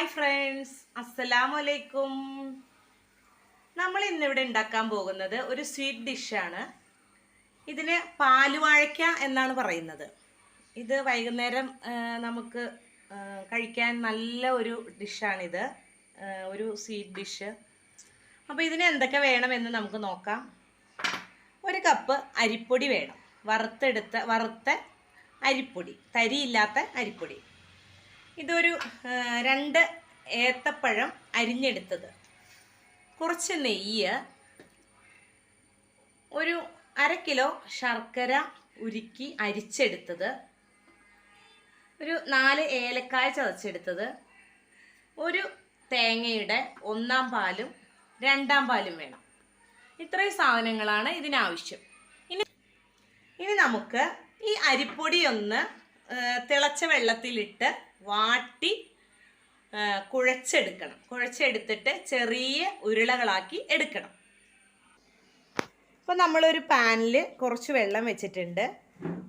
Hi friends, അസ്സലാമു അലൈക്കും. നമ്മൾ ഇന്നിവിടെ ഉണ്ടാക്കാൻ പോകുന്നത് ഒരു സ്വീറ്റ് ഡിഷാണ്. ഇതിന് പാലുവാഴയ്ക്ക എന്നാണ് പറയുന്നത്. ഇത് വൈകുന്നേരം നമുക്ക് കഴിക്കാൻ നല്ല ഒരു ഡിഷാണിത്, ഒരു സ്വീറ്റ് ഡിഷ്. അപ്പോൾ ഇതിന് എന്തൊക്കെ വേണമെന്ന് നമുക്ക് നോക്കാം. ഒരു കപ്പ് അരിപ്പൊടി വേണം, വറുത്ത അരിപ്പൊടി, തരിയില്ലാത്ത അരിപ്പൊടി. ഇതൊരു 2 ഏത്തപ്പഴം അരിഞ്ഞെടുത്തത്, കുറച്ച് നെയ്യ്, ഒരു 1/2 കിലോ ശർക്കര ഉരുക്കി അരിച്ചെടുത്തത്, ഒരു 4 ഏലക്കായ ചതച്ചെടുത്തത്, ഒരു തേങ്ങയുടെ 1-ാം പാലും 2-ാം പാലും വേണം. ഇത്രയും സാധനങ്ങളാണ് ഇതിനാവശ്യം. ഇനി നമുക്ക് ഈ അരിപ്പൊടി ഒന്ന് തിളച്ച വെള്ളത്തിലിട്ട് വാട്ടി കുഴച്ചെടുത്തിട്ട് ചെറിയ ഉരുളകളാക്കി എടുക്കണം. അപ്പോൾ നമ്മളൊരു പാനിൽ കുറച്ച് വെള്ളം വെച്ചിട്ടുണ്ട്.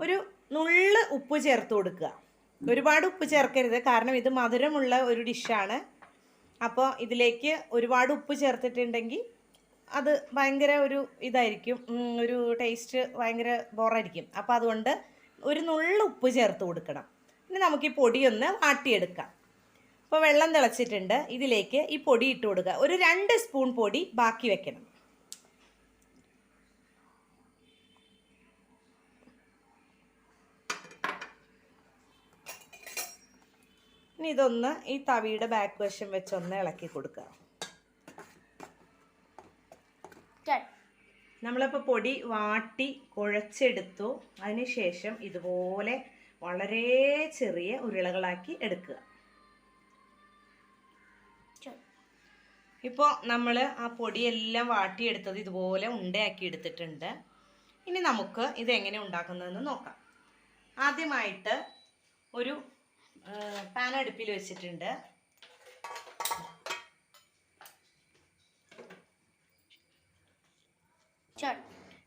ഒരു നുള്ള് ഉപ്പ് ചേർത്ത് കൊടുക്കുക. ഒരുപാട് ഉപ്പ് ചേർക്കരുത്, കാരണം ഇത് മധുരമുള്ള ഒരു ഡിഷാണ്. അപ്പോൾ ഇതിലേക്ക് ഒരുപാട് ഉപ്പ് ചേർത്തിട്ടുണ്ടെങ്കിൽ അത് ഭയങ്കര ഒരു ഇതായിരിക്കും, ഒരു ടേസ്റ്റ് ഭയങ്കര ബോറായിരിക്കും. അപ്പോൾ അതുകൊണ്ട് ഒരു നുള്ള് ഉപ്പ് ചേർത്ത് കൊടുക്കണം. ഇനി നമുക്ക് ഈ പൊടിയൊന്ന് വാട്ടിയെടുക്കാം. അപ്പോൾ വെള്ളം തിളച്ചിട്ടുണ്ട്, ഇതിലേക്ക് ഈ പൊടി ഇട്ട് കൊടുക്കുക. ഒരു 2 സ്പൂൺ പൊടി ബാക്കി വെക്കണം. ഇനി ഇതൊന്ന് ഈ തവിയുടെ ബാക്ക് വശം വെച്ചൊന്ന് ഇളക്കി കൊടുക്കുക. നമ്മളിപ്പോൾ പൊടി വാട്ടി കുഴച്ചെടുത്തു. അതിനുശേഷം ഇതുപോലെ വളരെ ചെറിയ ഉരുളകളാക്കി എടുക്കുക. ഇപ്പോൾ നമ്മൾ ആ പൊടിയെല്ലാം വാട്ടിയെടുത്തത് ഇതുപോലെ ഉണ്ടയാക്കി എടുത്തിട്ടുണ്ട്. ഇനി നമുക്ക് ഇതെങ്ങനെ ഉണ്ടാക്കുന്നതെന്ന് നോക്കാം. ആദ്യമായിട്ട് ഒരു പാൻ അടുപ്പിൽ വെച്ചിട്ടുണ്ട്.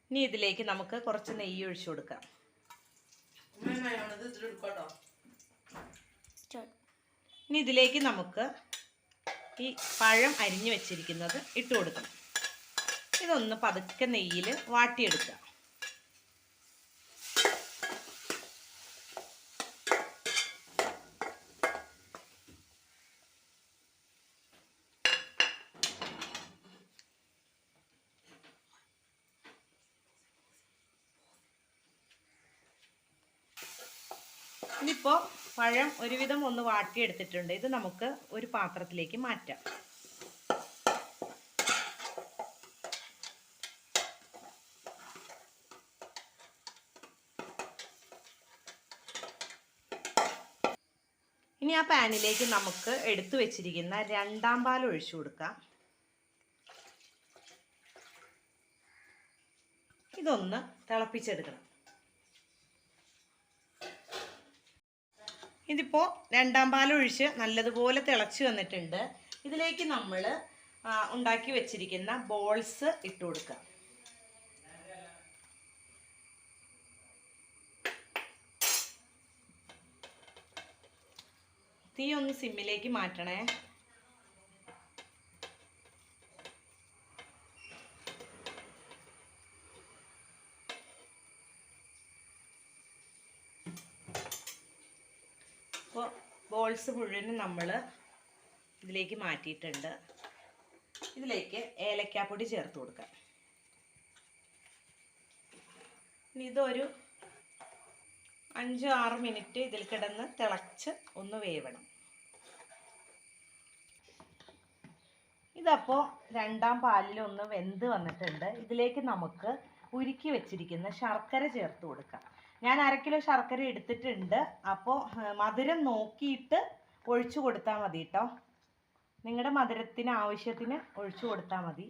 ഇനി ഇതിലേക്ക് നമുക്ക് കുറച്ച് നെയ്യ് ഒഴിച്ചു കൊടുക്കാം. ഇനി ഇതിലേക്ക് നമുക്ക് ഈ പഴം അരിഞ്ഞു വെച്ചിരിക്കുന്നത് ഇട്ട് കൊടുക്കണം. ഇതൊന്ന് പതുക്കെ നെയ്യിൽ വാട്ടിയെടുക്കുക. ഇനിയിപ്പോൾ പഴം ഒരുവിധം ഒന്ന് വാട്ടിയെടുത്തിട്ടുണ്ട്. ഇത് നമുക്ക് ഒരു പാത്രത്തിലേക്ക് മാറ്റാം. ഇനി ആ പാനിലേക്ക് നമുക്ക് എടുത്തു വെച്ചിരിക്കുന്ന 2-ാം പാൽ ഒഴിച്ചു കൊടുക്കാം. ഇതൊന്ന് തിളപ്പിച്ചെടുക്കണം. ഇതിപ്പോൾ 2-ാം പാൽ ഒഴിച്ച് നല്ലതുപോലെ തിളച്ച് വന്നിട്ടുണ്ട്. ഇതിലേക്ക് നമ്മൾ ഉണ്ടാക്കി വെച്ചിരിക്കുന്ന ബോൾസ് ഇട്ട് കൊടുക്കുക. തീ ഒന്ന് സിമ്മിലേക്ക് മാറ്റണേ. അപ്പോൾ ബോൾസ് മുഴുവനും നമ്മൾ ഇതിലേക്ക് മാറ്റിയിട്ടുണ്ട്. ഇതിലേക്ക് ഏലക്കാപ്പൊടി ചേർത്ത് കൊടുക്കാം. ഇനി ഇതൊരു 5-6 മിനിറ്റ് ഇതിൽ കിടന്ന് തിളച്ച് ഒന്ന് വേവണം. ഇതപ്പോൾ 2-ാം പാലിൽ ഒന്ന് വെന്ത് വന്നിട്ടുണ്ട്. ഇതിലേക്ക് നമുക്ക് ഉരുക്കി വെച്ചിരിക്കുന്ന ശർക്കര ചേർത്ത് കൊടുക്കാം. ഞാൻ 1/2 കിലോ ശർക്കര എടുത്തിട്ടുണ്ട്. അപ്പോൾ മധുരം നോക്കിയിട്ട് ഒഴിച്ചു കൊടുത്താൽ മതി കേട്ടോ. നിങ്ങളുടെ മധുരത്തിന് ആവശ്യത്തിന് ഒഴിച്ചു കൊടുത്താൽ മതി.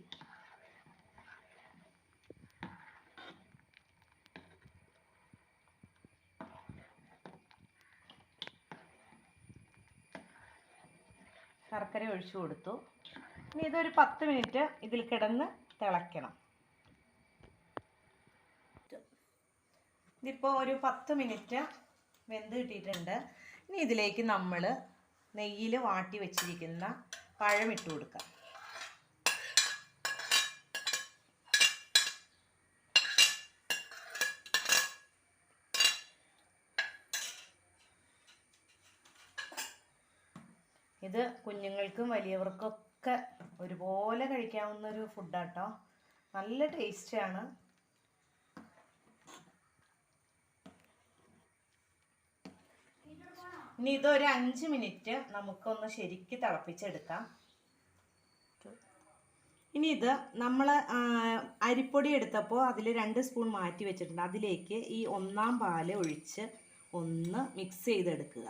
ശർക്കര ഒഴിച്ചു കൊടുത്തു. ഇനി ഇതൊരു 10 മിനിറ്റ് ഇതിൽ കിടന്ന് തിളയ്ക്കണം. ഇതിപ്പോൾ ഒരു 10 മിനിറ്റ് വെന്ത് കിട്ടിയിട്ടുണ്ട്. ഇനി ഇതിലേക്ക് നമ്മൾ നെയ്യിൽ വാട്ടി വെച്ചിരിക്കുന്ന പഴം ഇട്ട് കൊടുക്കാം. ഇത് കുഞ്ഞുങ്ങൾക്കും വലിയവർക്കൊക്കെ ഒരുപോലെ കഴിക്കാവുന്ന ഒരു ഫുഡാട്ടോ. നല്ല ടേസ്റ്റാണ്. ഇനി ഇതൊരു 5 മിനിറ്റ് നമുക്കൊന്ന് ശരിക്ക് തിളപ്പിച്ചെടുക്കാം. ഇനി ഇത് നമ്മൾ അരിപ്പൊടി എടുത്തപ്പോൾ അതിൽ 2 സ്പൂൺ മാറ്റി വെച്ചിട്ടുണ്ട്. അതിലേക്ക് ഈ 1-ാം പാല് ഒഴിച്ച് ഒന്ന് മിക്സ് ചെയ്തെടുക്കുക.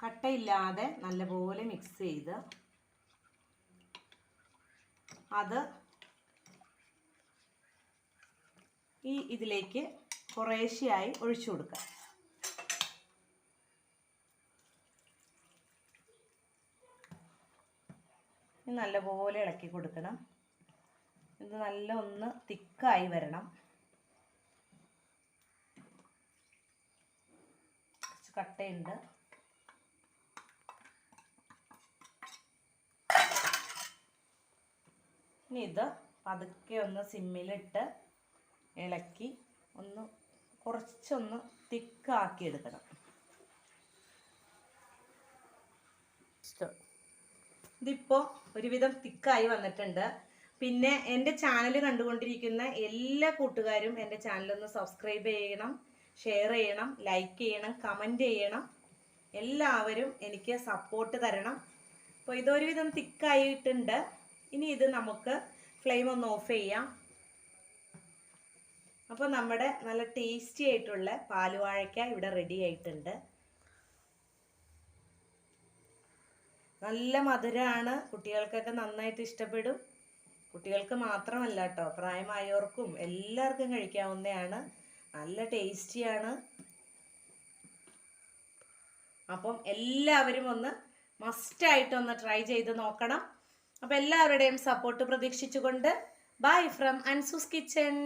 കട്ടയില്ലാതെ നല്ലപോലെ മിക്സ് ചെയ്ത് അത് ഇതിലേക്ക് കുറേശ്ശെയായി ഒഴിച്ചു കൊടുക്കുക. നല്ലപോലെ ഇളക്കി കൊടുക്കണം. ഇത് നല്ല ഒന്ന് തിക്കായി വരണം. കുറച്ച് കട്ടയുണ്ട്. ഇനി ഇത് പതുക്കെ ഒന്ന് സിമ്മിലിട്ട് ഇളക്കി ഒന്ന് കുറച്ചൊന്ന് തിക്കാക്കി എടുക്കണം. ഇതിപ്പോൾ ഒരുവിധം തിക്കായി വന്നിട്ടുണ്ട്. പിന്നെ എൻ്റെ ചാനൽ കണ്ടുകൊണ്ടിരിക്കുന്ന എല്ലാ കൂട്ടുകാരും എൻ്റെ ചാനലൊന്ന് സബ്സ്ക്രൈബ് ചെയ്യണം, ഷെയർ ചെയ്യണം, ലൈക്ക് ചെയ്യണം, കമൻറ്റ് ചെയ്യണം. എല്ലാവരും എനിക്ക് സപ്പോർട്ട് തരണം. അപ്പോൾ ഇതൊരുവിധം തിക്കായിട്ടുണ്ട്. ഇനി ഇത് നമുക്ക് ഫ്ലെയിം ഒന്ന് ഓഫ് ചെയ്യാം. അപ്പോൾ നമ്മുടെ നല്ല ടേസ്റ്റി ആയിട്ടുള്ള പാലുവാഴയ്ക്ക ഇവിടെ റെഡി ആയിട്ടുണ്ട്. നല്ല മധുരമാണ്. കുട്ടികൾക്കൊക്കെ നന്നായിട്ട് ഇഷ്ടപ്പെടും. കുട്ടികൾക്ക് മാത്രമല്ല കേട്ടോ, പ്രായമായവർക്കും എല്ലാവർക്കും കഴിക്കാവുന്നതാണ്. നല്ല ടേസ്റ്റിയാണ്. അപ്പം എല്ലാവരും ഒന്ന് മസ്റ്റായിട്ടൊന്ന് ട്രൈ ചെയ്ത് നോക്കണം. അപ്പോൾ എല്ലാവരുടെയും സപ്പോർട്ട് പ്രതീക്ഷിച്ചുകൊണ്ട് ബൈ ഫ്രം അൻസൂസ് കിച്ചൺ.